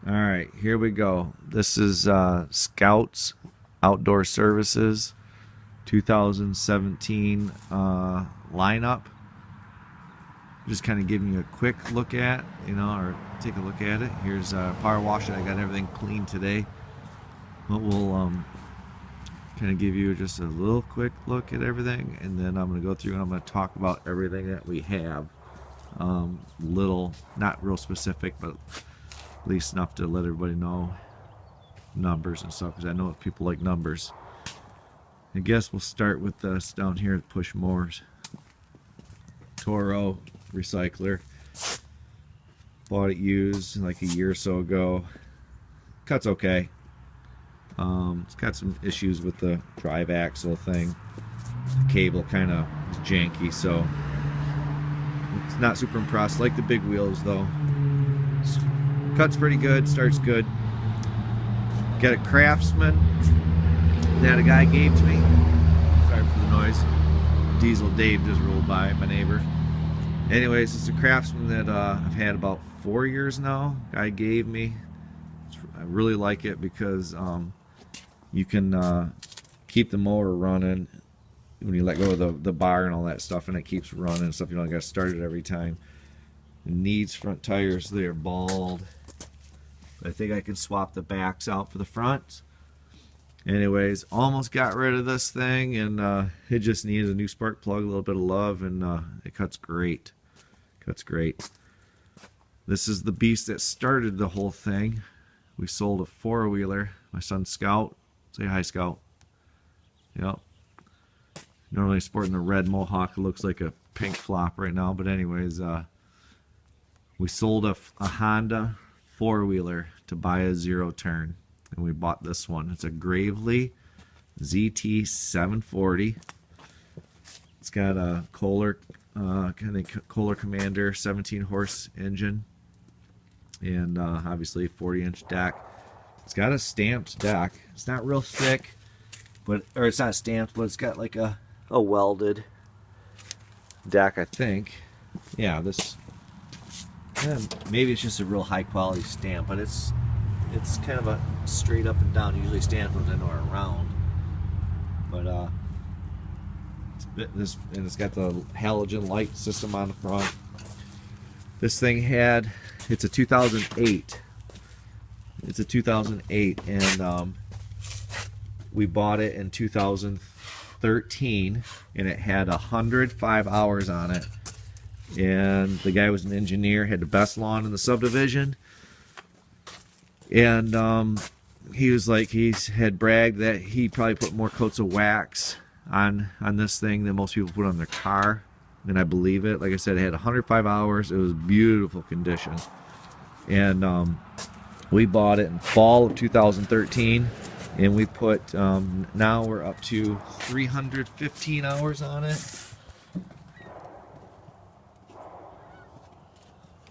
All right, here we go. This is Scouts Outdoor Services 2017 lineup. Just kind of giving you a quick look at, or take a look at it. Here's power wash. I got everything clean today. But we'll kind of give you just a little quick look at everything, and then I'm going to go through and I'm going to talk about everything that we have. Little, not real specific, but at least enough to let everybody know numbers and stuff, because I know people like numbers. I guess we'll start with this down here at Push Mowers. Toro recycler. Bought it used like a year or so ago. Cuts okay. It's got some issues with the drive axle thing. The cable kind of janky, so it's not super impressed. Like the big wheels though. Cuts pretty good, starts good. Got a Craftsman that a guy gave to me. Sorry for the noise. Diesel Dave just rolled by, my neighbor. Anyways, it's a Craftsman that I've had about 4 years now. Guy gave me. I really like it because you can keep the mower running when you let go of the bar and all that stuff, and it keeps running and stuff. You don't got to start it every time. It needs front tires. They are bald. I think I can swap the backs out for the front. Anyways, almost got rid of this thing, and it just needed a new spark plug, a little bit of love, and it cuts great. Cuts great. This is the beast that started the whole thing. We sold a four-wheeler. My son Scout. Say hi, Scout. Yep. Normally sporting the red Mohawk. It looks like a pink flop right now, but anyways, we sold a Honda four-wheeler to buy a zero turn, and we bought this one. It's a Gravely ZT 740. It's got a Kohler Kohler Commander 17 horse engine, and obviously 40-inch deck. It's got a stamped deck. It's not real thick, or it's not stamped, but it's got like a welded deck, I think. Yeah, this. Maybe it's just a real high quality stamp, but it's kind of a straight up and down. Usually stamps ones I know are round, but it's got the halogen light system on the front. This thing it's a 2008. It's a 2008, and we bought it in 2013, and it had 105 hours on it. And the guy was an engineer, had the best lawn in the subdivision, and he was like, he had bragged that he probably put more coats of wax on this thing than most people put on their car, and I believe it. Like I said, it had 105 hours. It was beautiful condition, and we bought it in fall of 2013, and we put now we're up to 315 hours on it.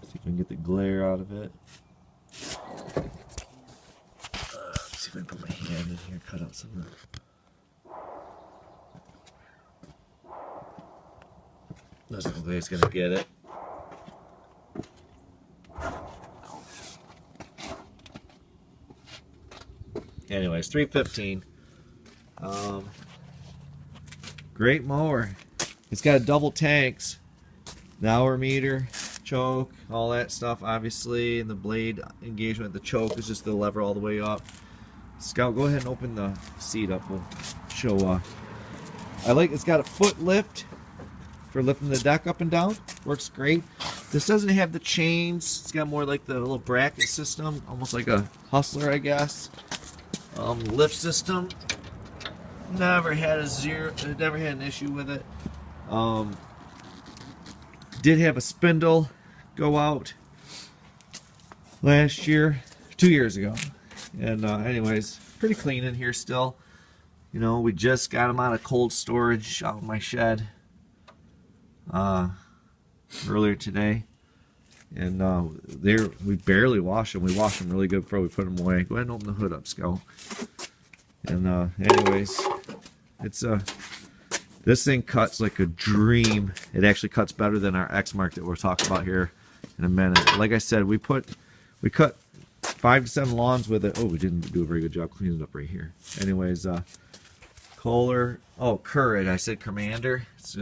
See if I can get the glare out of it. Let's see if I can put my hand in here, cut out some of it. Doesn't look like it's gonna get it. Anyways, 315. Great mower. It's got double tanks, the hour meter, choke, all that stuff, obviously, and the blade engagement. The choke is just the lever all the way up. Scout, go ahead and open the seat up. We'll show. It's got a foot lift for lifting the deck up and down. Works great. This doesn't have the chains. It's got more like the little bracket system, almost like a Hustler, I guess. Lift system, never had an issue with it. Did have a spindle go out last year, 2 years ago, and anyways, pretty clean in here still. We just got them out of cold storage out in my shed earlier today, and we barely wash them. We wash them really good before we put them away. Go ahead and open the hood up, Scout. And anyways, this thing cuts like a dream. It actually cuts better than our Exmark that we'll talk about here in a minute. Like I said, we cut 5 to 7 lawns with it. Oh, we didn't do a very good job cleaning it up right here. Anyways, Kohler. Oh, Courage. I said Commander. It's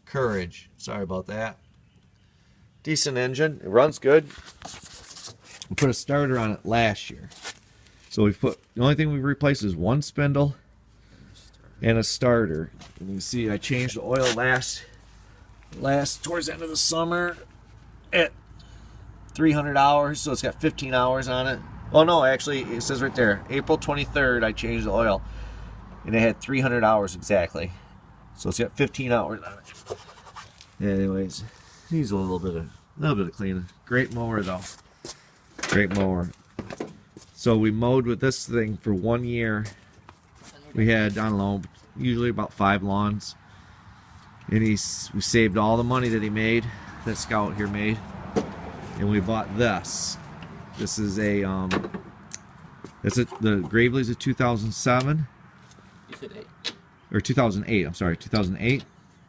Courage. Sorry about that. Decent engine. It runs good. We put a starter on it last year. So we put, the only thing we've replaced is one spindle and a starter. And you can see I changed the oil last towards the end of the summer at 300 hours. So it's got 15 hours on it. Oh no, actually it says right there, April 23rd I changed the oil. And it had 300 hours exactly. So it's got 15 hours on it. Anyways, needs a little bit of cleaning. Great mower though. Great mower. So we mowed with this thing for 1 year. We had, I don't know, usually about 5 lawns. And we saved all the money that he made, that Scout here made. And we bought this. This is a, the Gravely's a 2007. You said 8. Or 2008, I'm sorry, 2008.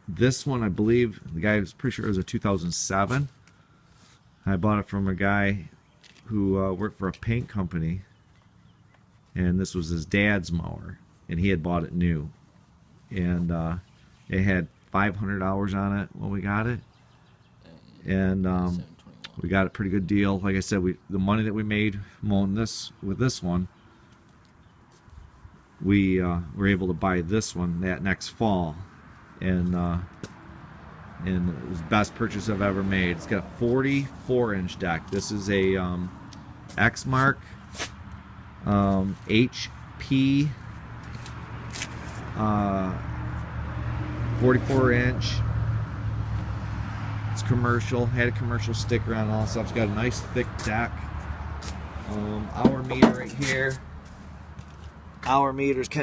This one, I believe, the guy was pretty sure it was a 2007. I bought it from a guy who worked for a paint company, and this was his dad's mower, and he had bought it new, and it had 500 hours on it when we got it, and we got a pretty good deal. Like I said, the money that we made mowing this with this one, we were able to buy this one that next fall, and it was the best purchase I've ever made. It's got a 44-inch deck. This is a Exmark HP 44-inch. It's commercial. Had a commercial sticker on all stuff. It's got a nice thick deck. Hour meter right here. Hour meter's kind